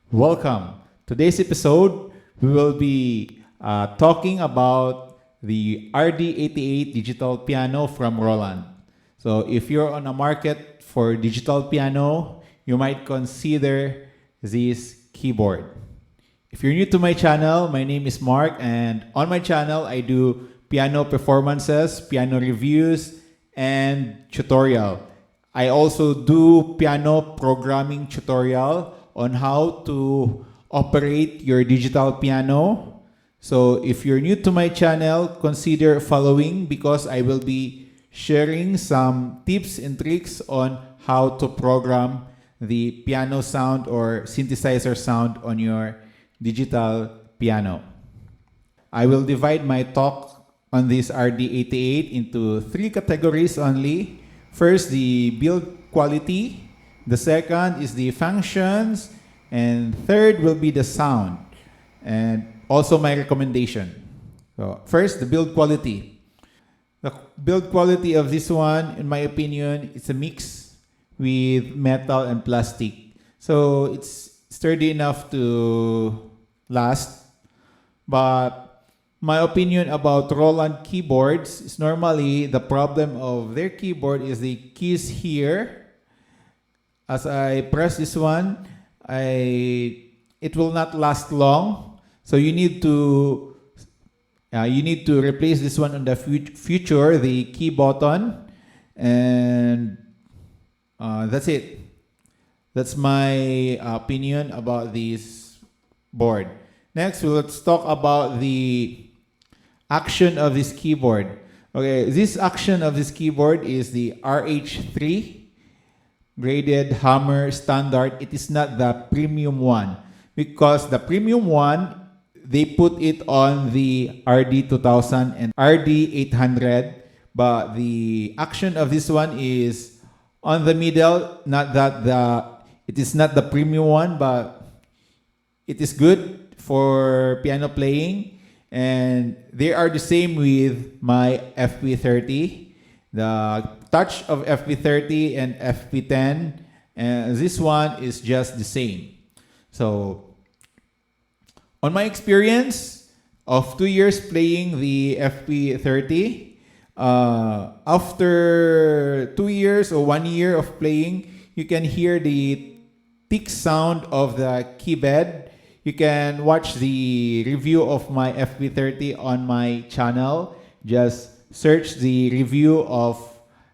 Welcome. Today's episode, we will be talking about the RD88 digital piano from Roland. So if you're on a market for digital piano, you might consider this keyboard. If you're new to my channel, my name is Mark, and on my channel, I do piano performances, piano reviews, and tutorial. I also do piano programming tutorial on how to operate your digital piano. So if you're new to my channel, consider following because I will be sharing some tips and tricks on how to program the piano sound or synthesizer sound on your digital piano. I will divide my talk on this RD88 into three categories only. First, the build quality. The second is the functions. And third will be the sound. And also my recommendation. So first, the build quality. The build quality of this one, in my opinion, it's a mix with metal and plastic. So it's sturdy enough to last. But my opinion about Roland keyboards is normally the problem of their keyboard is the keys here. As I press this one, it will not last long. So you need to replace this one on the future, the key button, and that's it. That's my opinion about this board. Next, let's talk about the action of this keyboard. Okay, this action of this keyboard is the RH3 graded hammer standard. It is not the premium one because the premium one, they put it on the RD2000 and RD800, but the action of this one is on the middle. Not that it is not the premium one, but it is good for piano playing. And they are the same with my FP30. The touch of FP30 and FP10, and this one is just the same. So, on my experience of 2 years playing the FP30, after 2 years or 1 year of playing, you can hear the thick sound of the keybed. You can watch the review of my FP30 on my channel. Just search the review of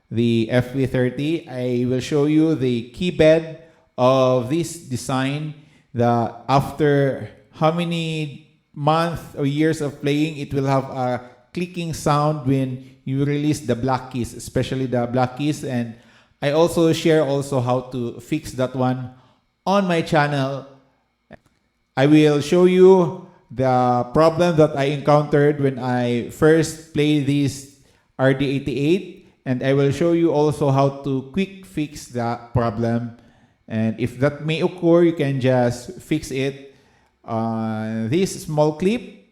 the FP30. I will show you the keybed of this design. After how many months or years of playing, it will have a clicking sound when you release the black keys, especially the black keys. And I also share how to fix that one on my channel. I will show you the problem that I encountered when I first played this RD88, and I will show you also how to quick fix that problem. And if that may occur, you can just fix it on this small clip.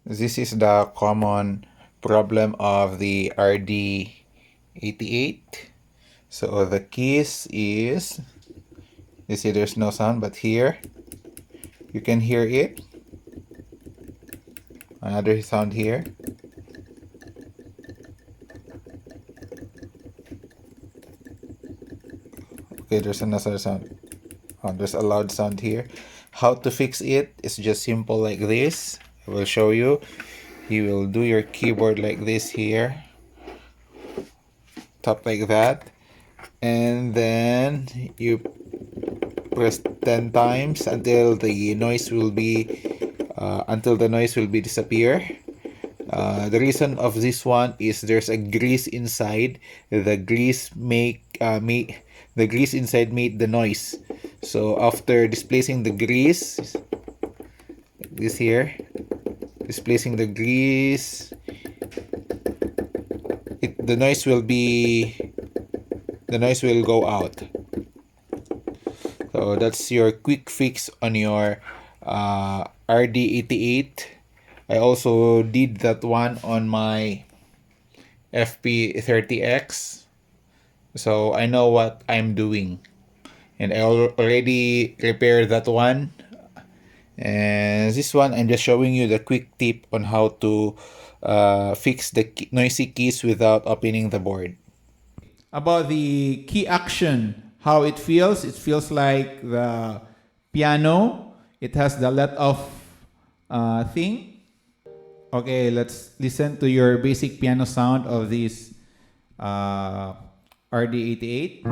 This is the common problem of the RD88. So the keys is, you see there's no sound, but here you can hear it. Another sound here. Okay, there's another sound. There's a loud sound here. How to fix it is just simple like this. I will show you. You will do your keyboard like this here. Tap like that. And then you press 10 times until the noise will be disappear. The reason of this one is there's a grease inside. The grease the grease inside made the noise. So after displacing the grease, this here, displacing the grease, the noise will go out. So that's your quick fix on your RD88. I also did that one on my Fp30x. So I know what I'm doing. and I already repaired that one. And this one, I'm just showing you the quick tip on how to fix the noisy keys without opening the board. About the key action, how it feels like the piano. It has the let off thing. Okay, let's listen to your basic piano sound of this RD88.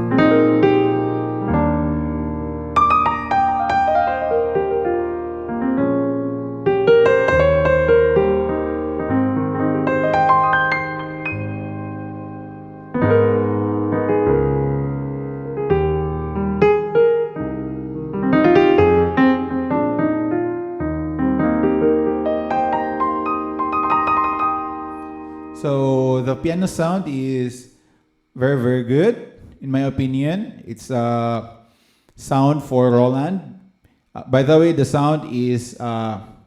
So the piano sound is very, very good, in my opinion. It's a sound for Roland. By the way, the sound is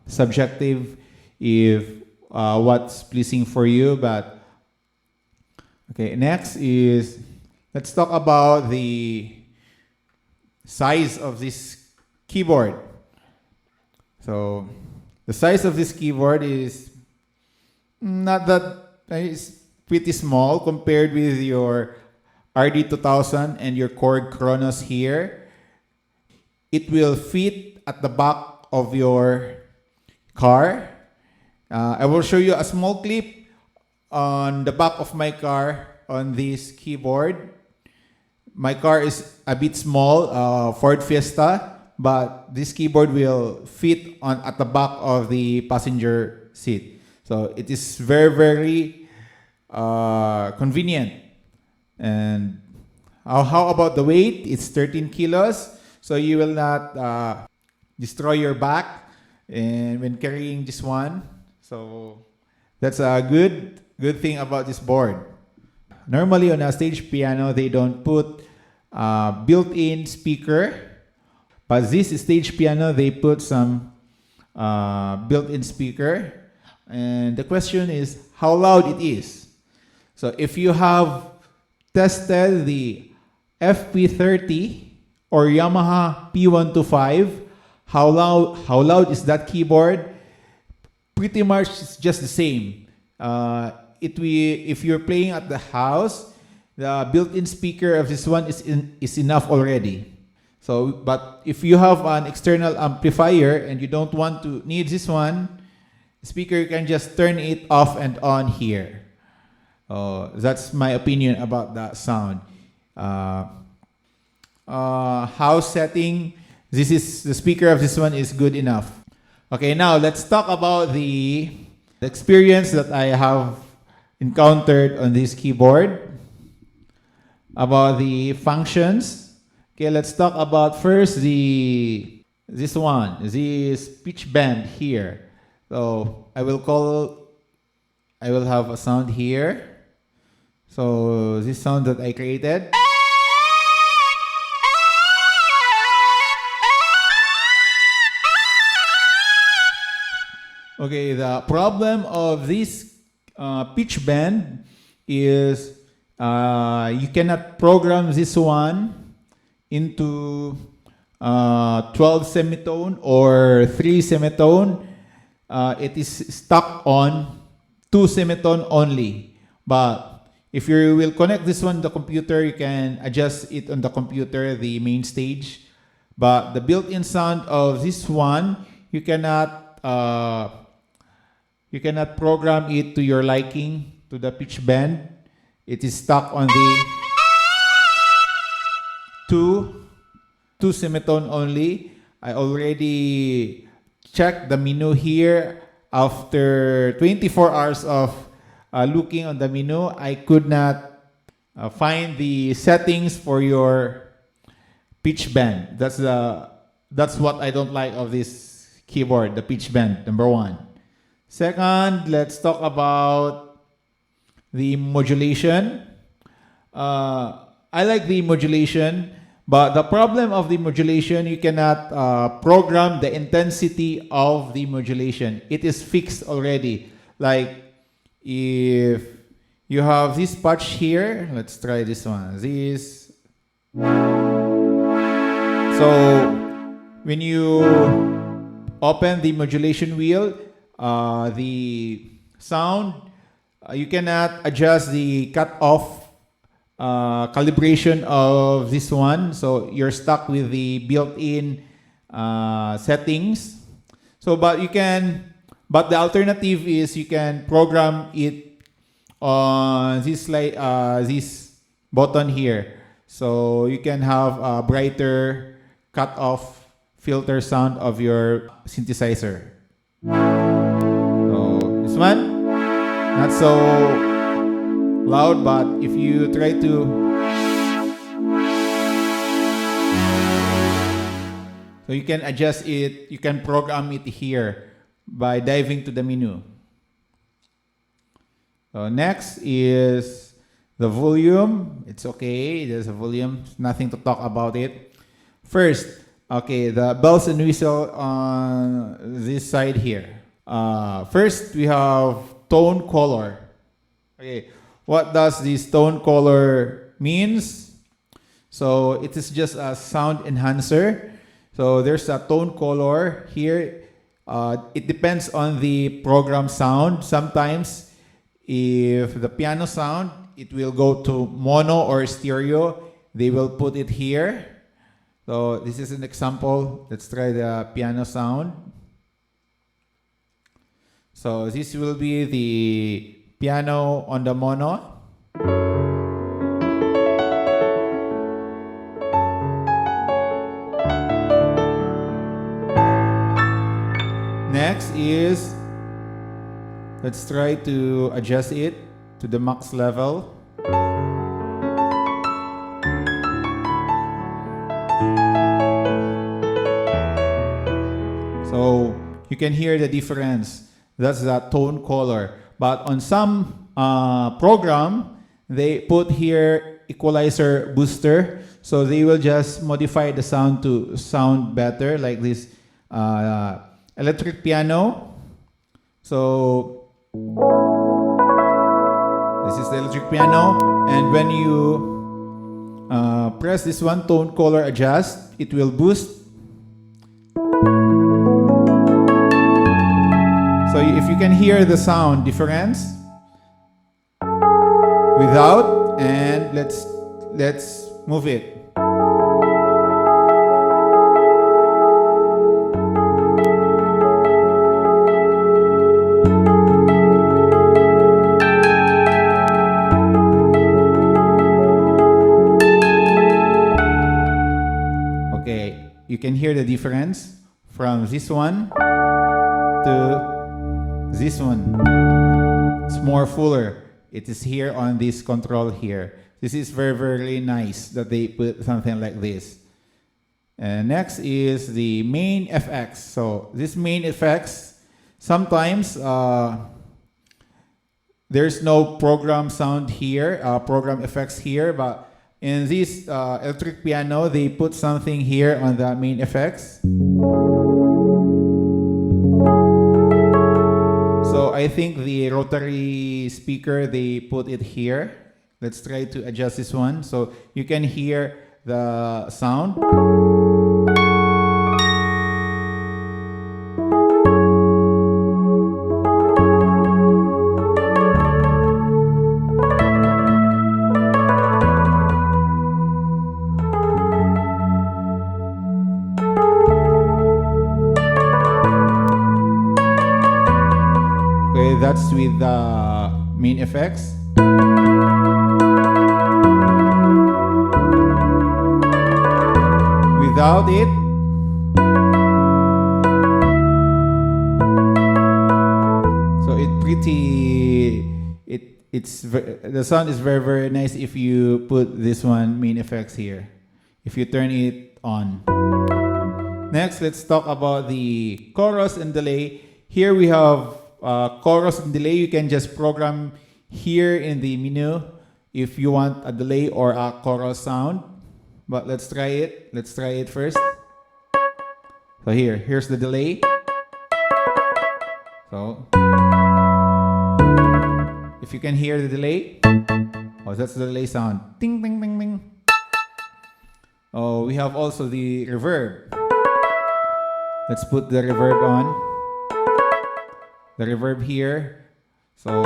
subjective if what's pleasing for you. But okay, next is, let's talk about the size of this keyboard. So the size of this keyboard is not that, it's pretty small compared with your RD2000 and your Korg Kronos here. It will fit at the back of your car. I will show you a small clip on the back of my car on this keyboard. My car is a bit small, Ford Fiesta, but this keyboard will fit at the back of the passenger seat. So it is very, very convenient. And how about the weight? It's 13 kilos, so you will not destroy your back and when carrying this one. So that's a good thing about this board. Normally on a stage piano, they don't put built-in speaker, but this stage piano, they put some built-in speaker. And the question is how loud it is. So if you have tested the FP30 or Yamaha P125, how loud is that keyboard? Pretty much it's just the same. If you're playing at the house, the built-in speaker of this one is enough already. So, but if you have an external amplifier and you don't want to need this one, speaker, you can just turn it off and on here. That's my opinion about that sound. House setting, the speaker of this one is good enough. Okay, now let's talk about the experience that I have encountered on this keyboard. About the functions. Okay, let's talk about first this pitch bend here. So I will have a sound here. So this sound that I created. Okay, the problem of this pitch bend is you cannot program this one into 12 semitone or 3 semitone. It is stuck on 2 semitone only. But if you will connect this one to the computer, you can adjust it on the computer, the Mainstage. But the built-in sound of this one, you cannot program it to your liking, to the pitch bend. It is stuck on the 2 semitone only. I already checked the menu here. After 24 hours of looking on the menu, I could not find the settings for your pitch bend. That's what I don't like of this keyboard, the pitch bend, number one. Second, let's talk about the modulation. I like the modulation, but the problem of the modulation, you cannot program the intensity of the modulation. It is fixed already. Like if you have this patch here, let's try this one. So when you open the modulation wheel, the sound, you cannot adjust the cutoff calibration of this one. So you're stuck with the built-in settings. So, but the alternative is you can program it on this this button here. So you can have a brighter cutoff filter sound of your synthesizer. So this one, not so loud, but if you try to, so you can adjust it, you can program it here by diving to the menu. So next is the volume. It's okay, there's a volume, nothing to talk about it. First, okay, the bells and whistle on this side here. First, we have tone color. Okay, what does this tone color means? So it is just a sound enhancer. So there's a tone color here. It depends on the program sound. Sometimes if the piano sound, it will go to mono or stereo. They will put it here. So this is an example. Let's try the piano sound. So this will be the piano on the mono. Next is, let's try to adjust it to the max level. So you can hear the difference. That's the tone color. But on some program, they put here equalizer booster. So they will just modify the sound to sound better, like this electric piano. So this is the electric piano. And when you press this one, tone color adjust, it will boost. So if you can hear the sound difference without, and let's move it. Okay, you can hear the difference from this one to this one. It's more fuller. It is here on this control here. This is very, very nice that they put something like this. And next is the main FX. So this main FX, sometimes there's no program sound here, program effects here, but in this electric piano, they put something here on the main effects. So I think the rotary speaker, they put it here. Let's try to adjust this one so you can hear the sound. That's with the main effects. Without it, so the sound is very, very nice if you put this one main effects here, if you turn it on. Next, let's talk about the chorus and delay. Here we have chorus and delay. You can just program here in the menu if you want a delay or a chorus sound. But let's try it. Let's try it first. So here's the delay. So if you can hear the delay, oh, that's the delay sound. Ding, ding, ding, ding. Oh, we have also the reverb. Let's put the reverb on. The reverb here. So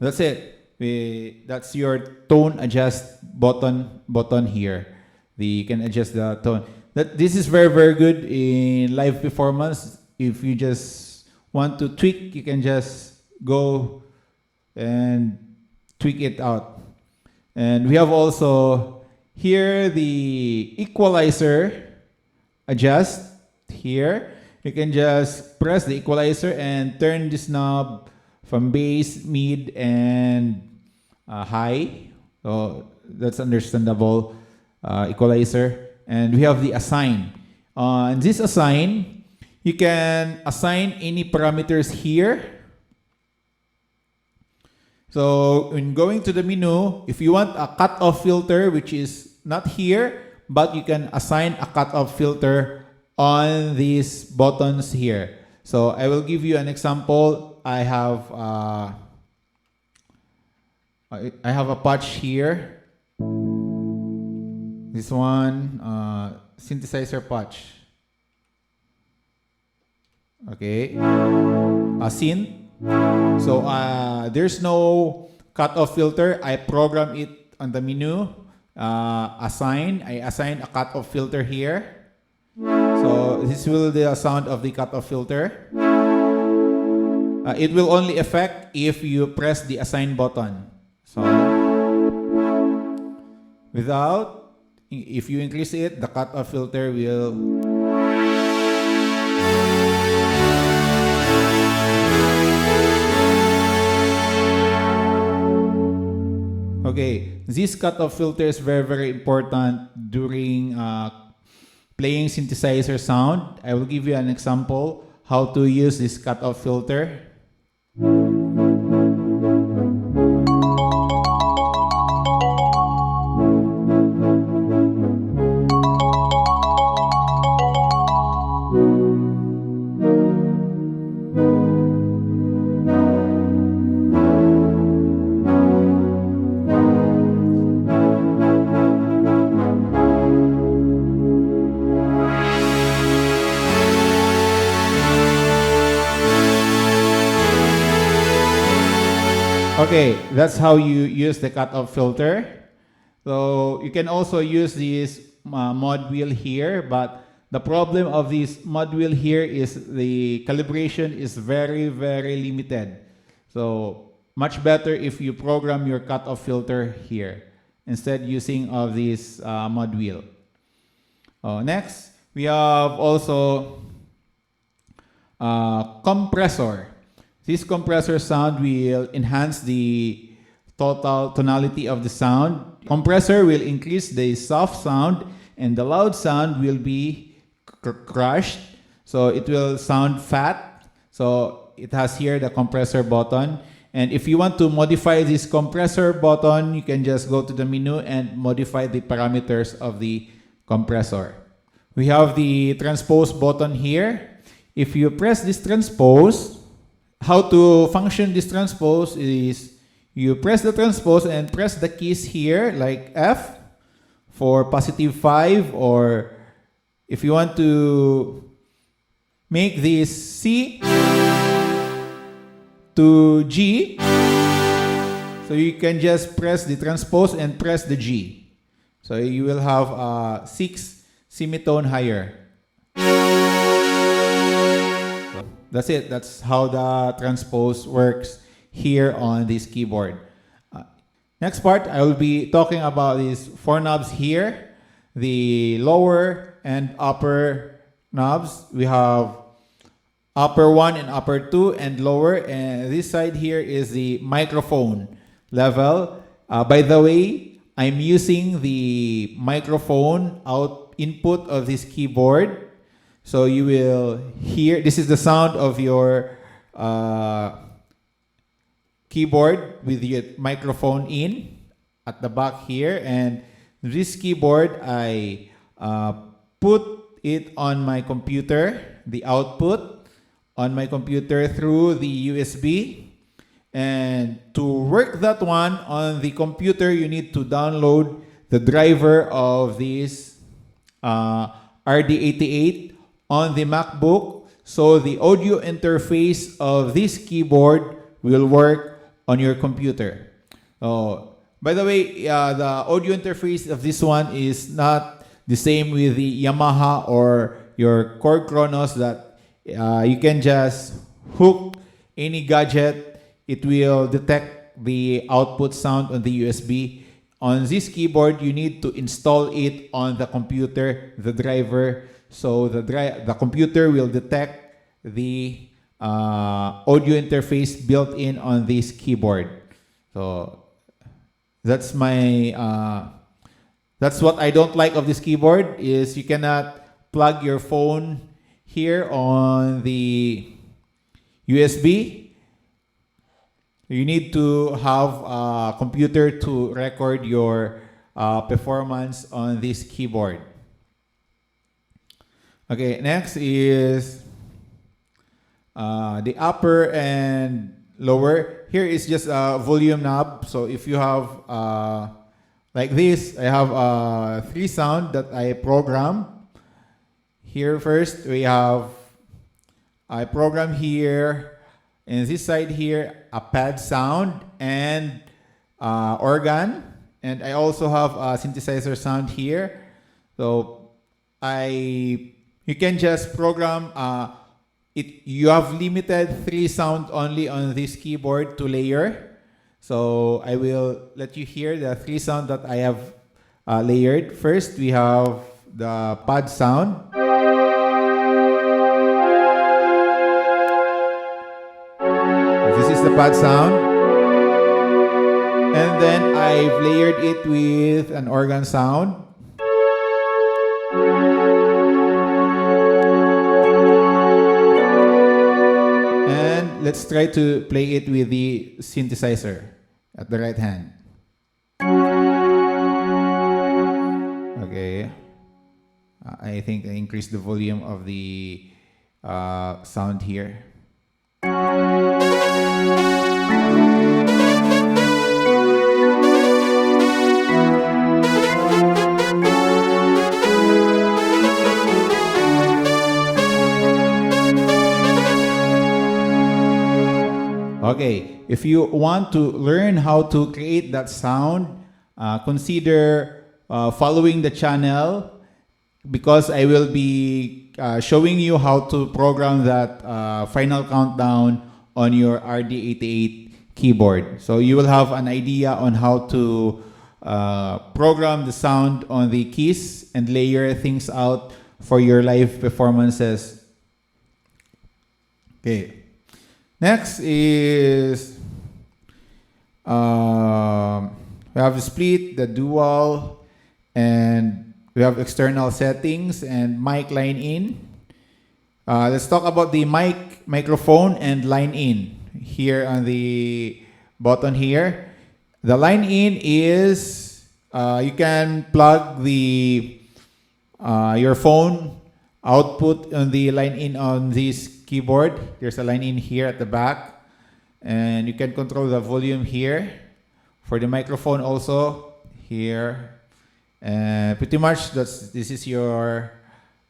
that's it. That's your tone adjust button here. You can adjust the tone. This is very, very good in live performance. If you just want to tweak, you can just go and tweak it out. And we have also here the equalizer adjust here. You can just press the equalizer and turn this knob from bass, mid, and high. So that's understandable. Equalizer. And we have the assign. And this assign, you can assign any parameters here. So when going to the menu, if you want a cutoff filter, which is not here, but you can assign a cutoff filter on these buttons here. So I will give you an example. I have a patch here. This one, synthesizer patch. Okay, a synth. So there's no cutoff filter. I program it on the menu. Assign. I assign a cutoff filter here. So this will be the sound of the cutoff filter. It will only affect if you press the assign button. So if you increase it, the cutoff filter will. Okay, this cutoff filter is very, very important during playing synthesizer sound. I will give you an example how to use this cutoff filter. Okay, that's how you use the cutoff filter. So you can also use this mod wheel here, but the problem of this mod wheel here is the calibration is very, very limited. So much better if you program your cutoff filter here instead using of this mod wheel. Next, we have also compressor. This compressor sound will enhance the total tonality of the sound. Compressor will increase the soft sound and the loud sound will be crushed. So it will sound fat. So it has here the compressor button. And if you want to modify this compressor button, you can just go to the menu and modify the parameters of the compressor. We have the transpose button here. If you press this transpose, how to function this transpose is you press the transpose and press the keys here like F for positive 5, or if you want to make this C to G, so you can just press the transpose and press the G. So you will have 6 semitone higher. That's it. That's how the transpose works here on this keyboard. Next part, I will be talking about these 4 knobs here. The lower and upper knobs. We have upper 1 and upper 2 and lower. And this side here is the microphone level. By the way, I'm using the microphone input of this keyboard. So you will hear, this is the sound of your keyboard with your microphone in at the back here. And this keyboard, I put it on my computer, the output on my computer through the USB. And to work that one on the computer, you need to download the driver of this RD88 on the MacBook. So the audio interface of this keyboard will work on your computer. Oh, by the way, the audio interface of this one is not the same with the Yamaha or your Korg Kronos that you can just hook any gadget. It will detect the output sound on the USB. On this keyboard, you need to install it on the computer, the driver. So the computer will detect the audio interface built in on this keyboard. So that's that's what I don't like of this keyboard is you cannot plug your phone here on the USB. You need to have a computer to record your performance on this keyboard. Okay, next is the upper and lower. Here is just a volume knob. So if you have like this, I have 3 sound that I program. Here first, we have, I program here, and this side here, a pad sound and organ. And I also have a synthesizer sound here. So you can just program, you have limited 3 sound only on this keyboard to layer. So I will let you hear the 3 sound that I have layered. First, we have the pad sound. This is the pad sound. And then I've layered it with an organ sound. And let's try to play it with the synthesizer at the right hand. Okay. I think I increased the volume of the sound here. Okay, if you want to learn how to create that sound, consider following the channel because I will be showing you how to program that final countdown on your RD88 keyboard. So you will have an idea on how to program the sound on the keys and layer things out for your live performances. Okay. Next is we have the split, the dual, and we have external settings and mic line in. Let's talk about the microphone and line in here on the button here. The line in is you can plug the your phone output on the line in on this keyboard. There's a line in here at the back, and you can control the volume here. For the microphone also here, and pretty much this is your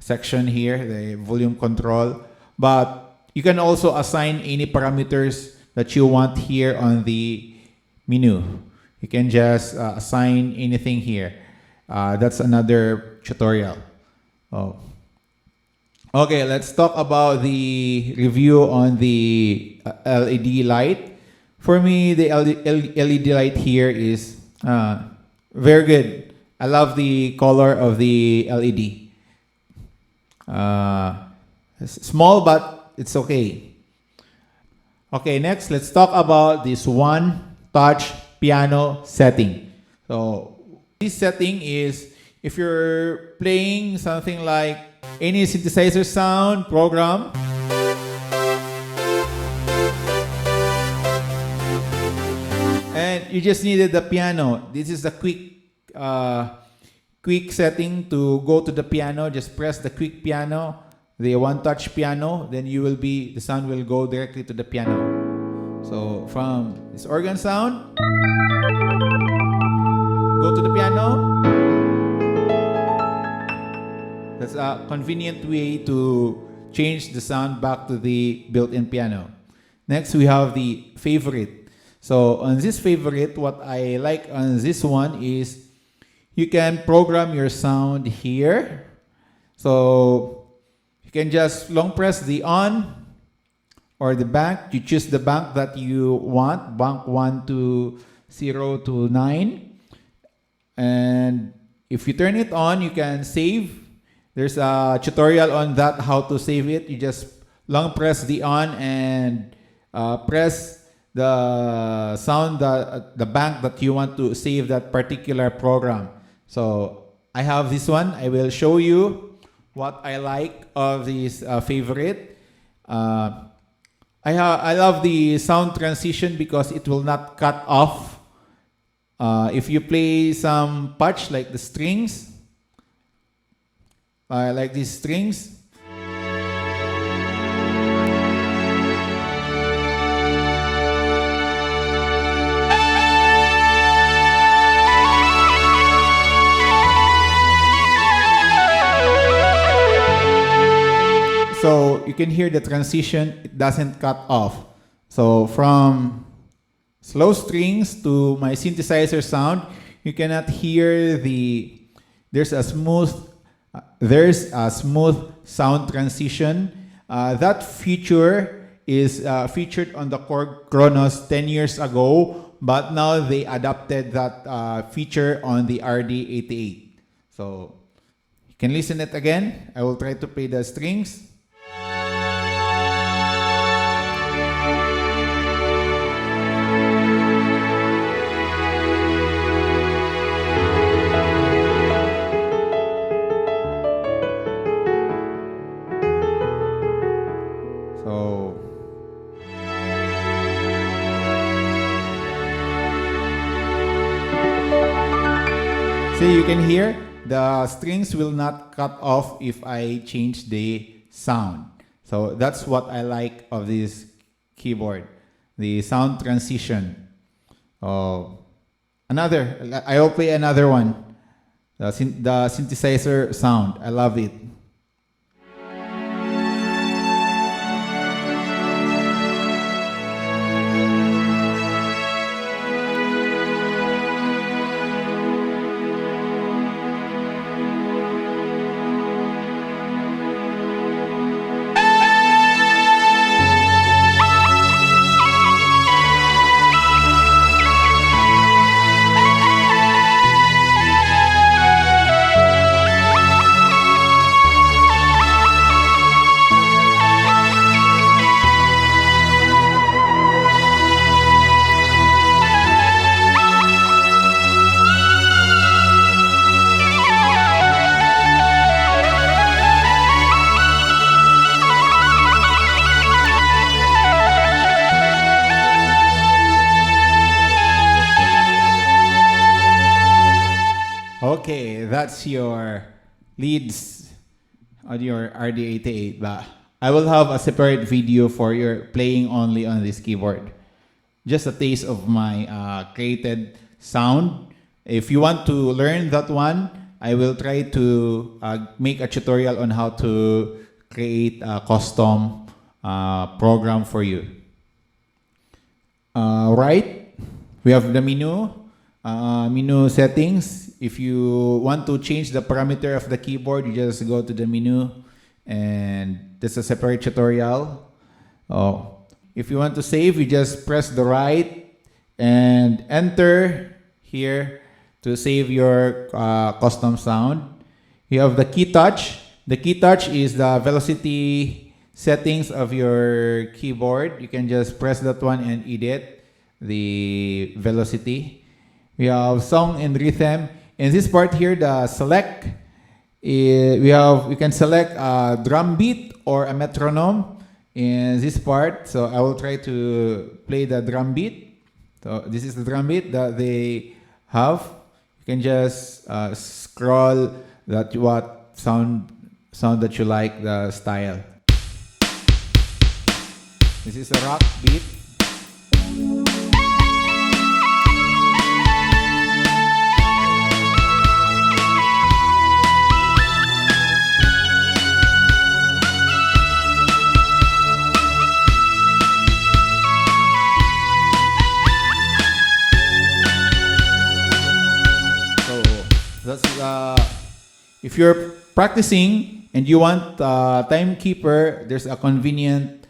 section here, the volume control. But you can also assign any parameters that you want here on the menu. You can just assign anything here. That's another tutorial. Oh. Okay, let's talk about the review on the LED light. For me, the LED light here is very good. I love the color of the LED. It's small, but it's okay. Okay, next, let's talk about this one-touch piano setting. So this setting is if you're playing something like any synthesizer sound program, and you just needed the piano. This is the quick setting to go to the piano. Just press the quick piano, the one-touch piano, then the sound will go directly to the piano. So from this organ sound, go to the piano. That's a convenient way to change the sound back to the built-in piano. Next, we have the favorite. So on this favorite, what I like on this one is you can program your sound here. So you can just long press the on or the bank. You choose the bank that you want, bank 1 to 0 to 9. And if you turn it on, you can save. There's a tutorial on that, how to save it. You just long press the on and press the sound, the bank that you want to save that particular program. So I have this one. I will show you what I like of this favorite. I love the sound transition because it will not cut off. If you play some patch like the strings, like these strings, so you can hear the transition, it doesn't cut off. So from slow strings to my synthesizer sound, you cannot hear there's a smooth sound transition. That feature is featured on the Korg Kronos 10 years ago, but now they adapted that feature on the RD88. So you can listen it again. I will try to play the strings. So you can hear the strings will not cut off if I change the sound. So that's what I like of this keyboard, the sound transition. I will play another one, the synthesizer sound. I love it. Okay, that's your leads on your RD88, but I will have a separate video for your playing only on this keyboard. Just a taste of my created sound. If you want to learn that one, I will try to make a tutorial on how to create a custom program for you. Right, we have the menu settings. If you want to change the parameter of the keyboard, you just go to the menu, and there's a separate tutorial. If you want to save, you just press the right and enter here to save your custom sound. You have the key touch. The key touch is the velocity settings of your keyboard. You can just press that one and edit the velocity. We have song and rhythm. In this part here, the select, you can select a drum beat or a metronome in this part. So I will try to play the drum beat. So this is the drum beat that they have. You can just scroll that what sound that you like, the style. This is a rock beat. That's if you're practicing and you want timekeeper, there's a convenient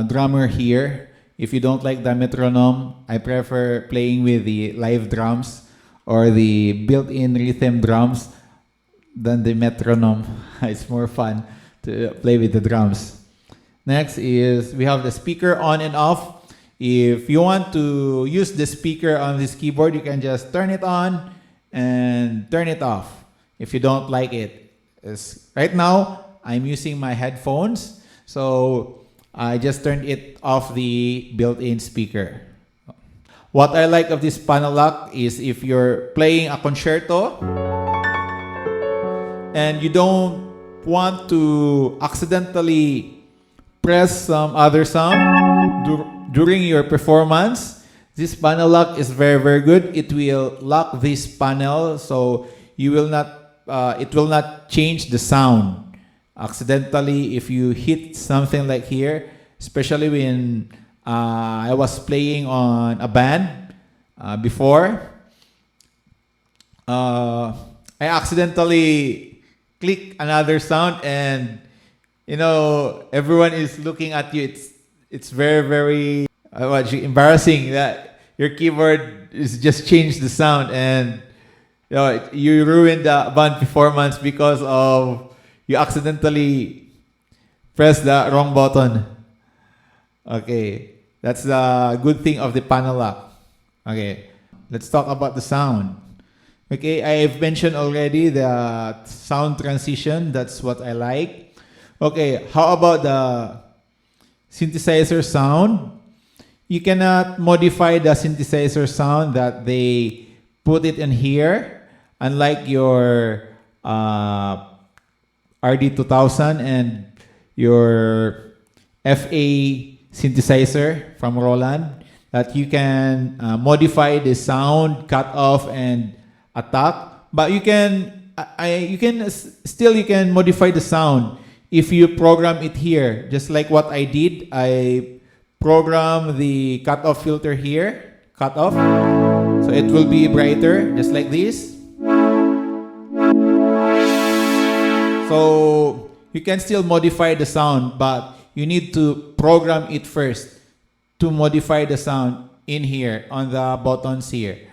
drummer here. If you don't like the metronome, I prefer playing with the live drums or the built-in rhythm drums than the metronome. It's more fun to play with the drums. Next is we have the speaker on and off. If you want to use the speaker on this keyboard, you can just turn it on and turn it off if you don't like it. Right now, I'm using my headphones, so I just turned it off the built-in speaker. What I like of this panel lock is if you're playing a concerto and you don't want to accidentally press some other sound during your performance, this panel lock is very, very good. It will lock this panel so you will not, it will not change the sound accidentally if you hit something like here, especially when I was playing on a band before. I accidentally click another sound and you know everyone is looking at you. It's very, very embarrassing that your keyboard is just changed the sound and you know, you ruined the band performance because of you accidentally press the wrong button. Okay, that's the good thing of the panel lock. Okay, let's talk about the sound. Okay, I've mentioned already the sound transition. That's what I like. Okay, how about the synthesizer sound? You cannot modify the synthesizer sound that they put it in here, unlike your RD2000 and your FA synthesizer from Roland, that you can modify the sound, cut off, and attack. But you can modify the sound if you program it here, just like what I did. I program the cutoff filter here, cutoff, so it will be brighter, just like this. So you can still modify the sound, but you need to program it first to modify the sound in here on the buttons here.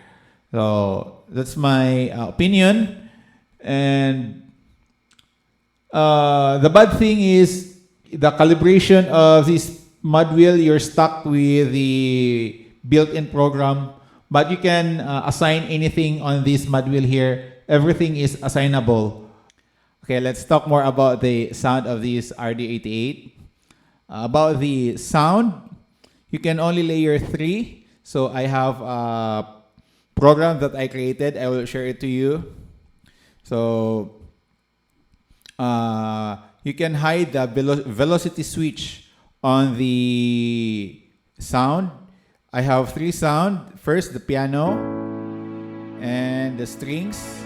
So that's my opinion. And the bad thing is the calibration of this mod wheel. You're stuck with the built-in program, but you can assign anything on this mod wheel here. Everything is assignable. Okay, let's talk more about the sound of this RD88. About the sound, you can only layer 3. So I have a program that I created. I will share it to you. So you can hide the velocity switch on the sound. I have 3 sound. First, the piano and the strings.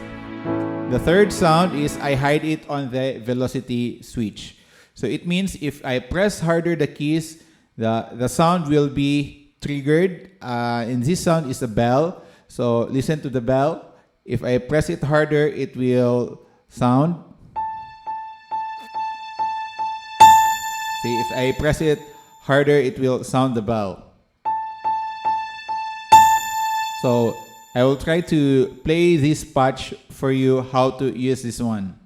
The third sound is I hide it on the velocity switch. So it means if I press harder the keys, the sound will be triggered. And this sound is a bell. So listen to the bell. If I press it harder, it will sound. See, if I press it harder, it will sound the bell. So I will try to play this patch for you how to use this one.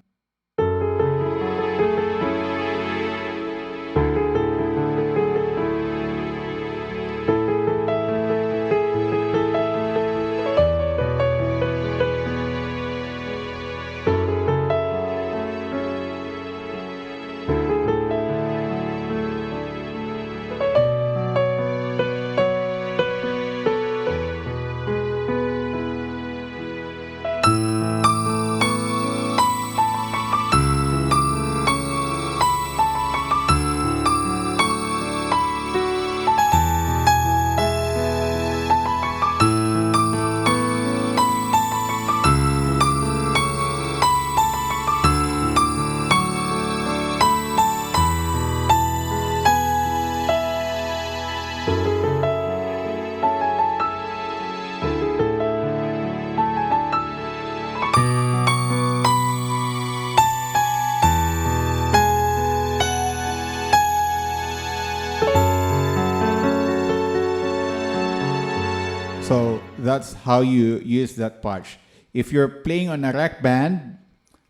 that's how you use that patch. If you're playing on a rack band,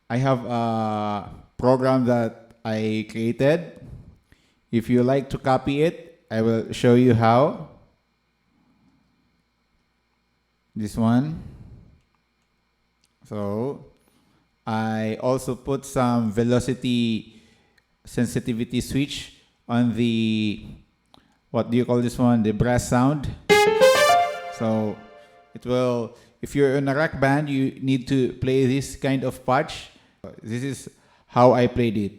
I have a program that I created. If you like to copy it, I will show you how. This one. So I also put some velocity sensitivity switch on the, what do you call this one? The brass sound. So it will, if you're in a rock band, you need to play this kind of patch. This is how I played it.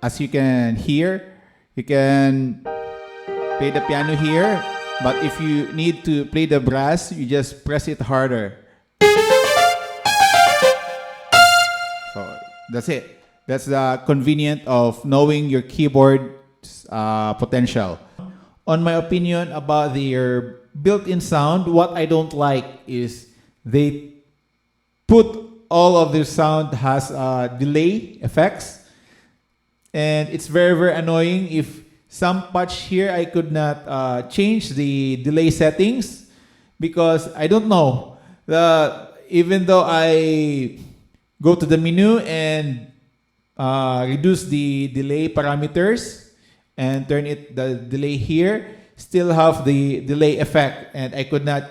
As you can hear, you can play the piano here, but if you need to play the brass, you just press it harder. So that's it. That's the convenience of knowing your keyboard's potential. On my opinion about their built-in sound, what I don't like is they put all of their sound has delay effects. And it's very, very annoying. If some patch here, I could not change the delay settings because I don't know. Even though I go to the menu and reduce the delay parameters and turn the delay here, still have the delay effect and I could not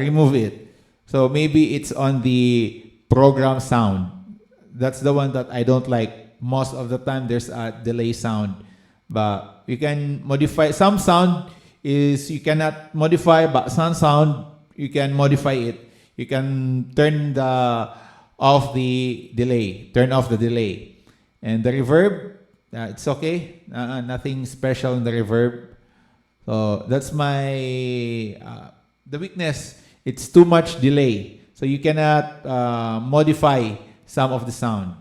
remove it. So maybe it's on the program sound. That's the one that I don't like. Most of the time there's a delay sound, but you can modify. Some sound is you cannot modify, but some sound you can modify it. You can turn off the delay, turn off the delay, and the reverb. It's okay. Nothing special in the reverb. So that's my the weakness. It's too much delay, so you cannot modify some of the sound.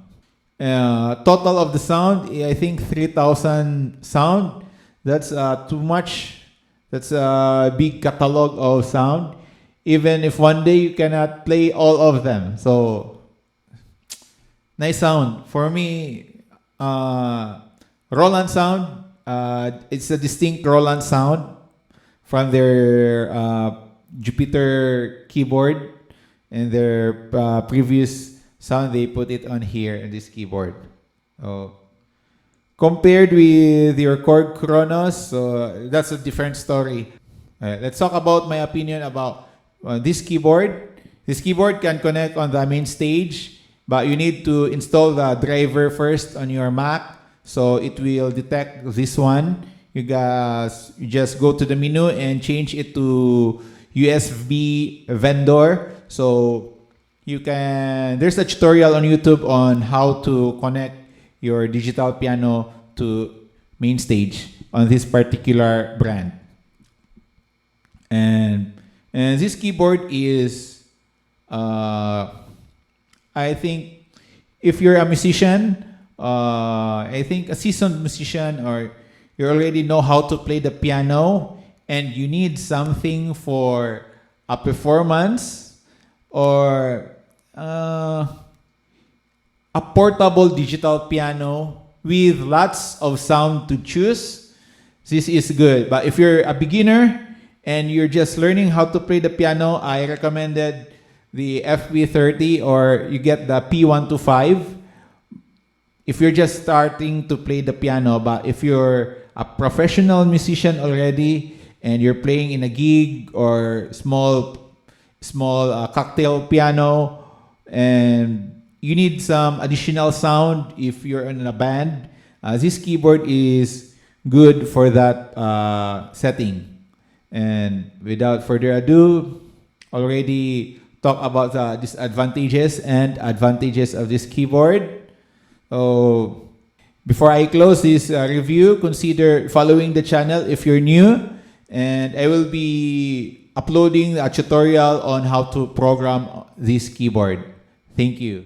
Total of the sound, I think 3,000 sound. That's too much. That's a big catalog of sound. Even if one day you cannot play all of them. So, nice sound. For me, Roland sound, it's a distinct Roland sound from their Jupiter keyboard and their previous sound. They put it on here in this keyboard. Compared with your Korg Kronos, that's a different story. Let's talk about my opinion about this keyboard. This keyboard can connect on the Mainstage, but you need to install the driver first on your Mac, so it will detect this one. You guys, you just go to the menu and change it to USB vendor. So you can, there's a tutorial on YouTube on how to connect your digital piano to Mainstage on this particular brand. And this keyboard is, I think, if you're a musician, I think a seasoned musician, or you already know how to play the piano and you need something for a performance or a portable digital piano with lots of sound to choose, this is good. But if you're a beginner and you're just learning how to play the piano, I recommended the Fp30 or you get the P125 if you're just starting to play the piano. But if you're a professional musician already and you're playing in a gig or small cocktail piano, and you need some additional sound if you're in a band, this keyboard is good for that setting. And without further ado, already talk about the disadvantages and advantages of this keyboard. So before I close this review, consider following the channel if you're new, and I will be uploading a tutorial on how to program this keyboard. Thank you.